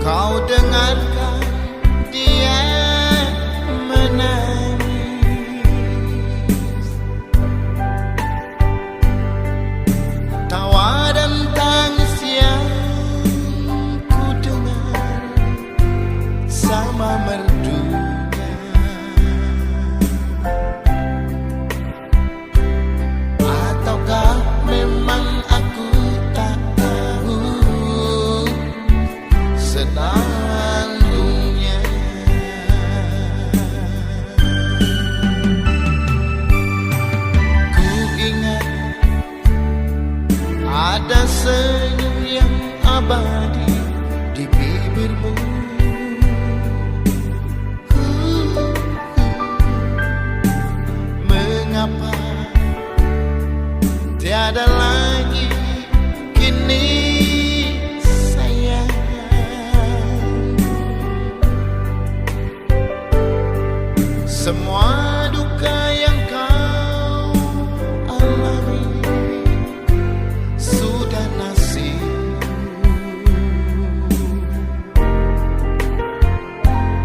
Kau dengarkan dia menangis, tawa dan tangis yang ku dengar sama merdunya. Ataukah memang aku tak tahu senandungnya? Ku ingat ada senyum yang abadi di bibirmu. Mengapa tiada lagi kini sayang? Semua duka yang kau alami sudah nasibmu.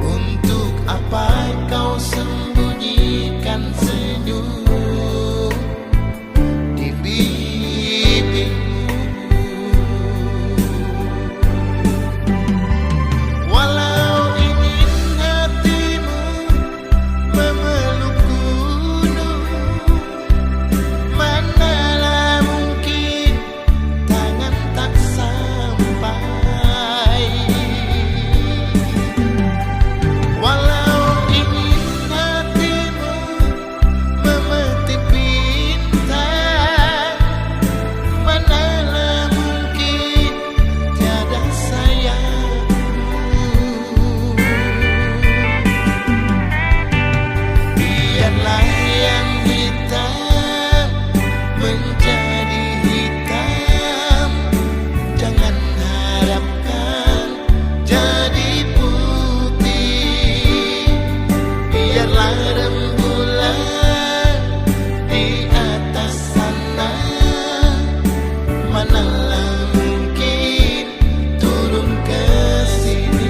Untuk apa kau sembunyikan senyum di bibirmu? Walau ingin hatimu memeluk gunung, manalah mungkin tangan tak sampai. Walau ingin hatimu memetik bintang, manalah mungkin tiada sayangmu. Biarlah yang hitam menjadi hitam, jangan harapkan jadi putih. Biarlah rembulan di atas sana, manalah mungkin turun ke sini.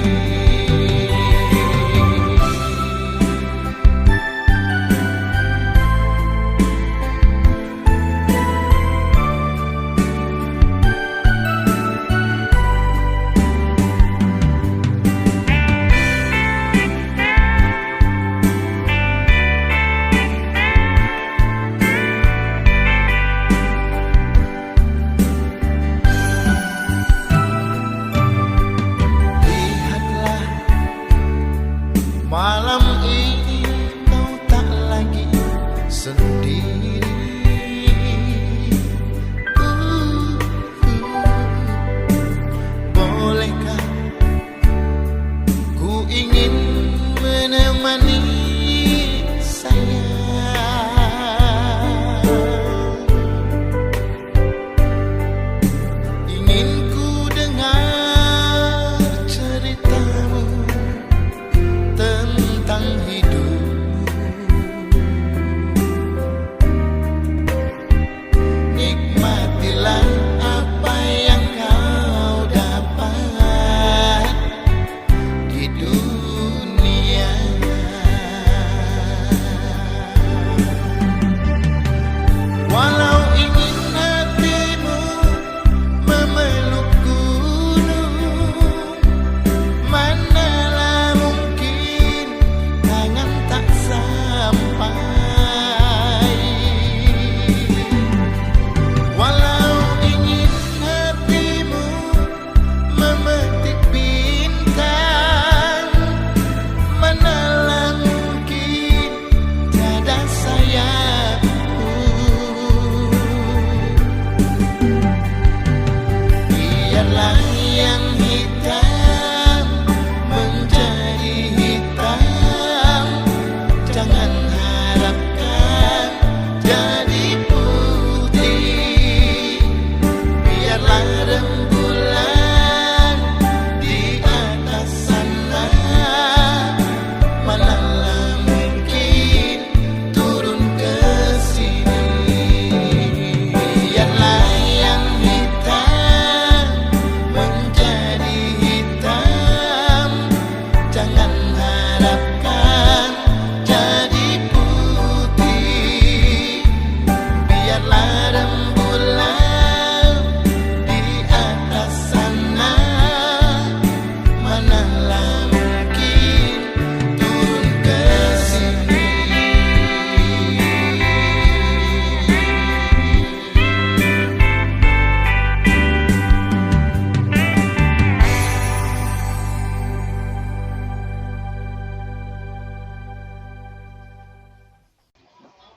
Lihatlah malam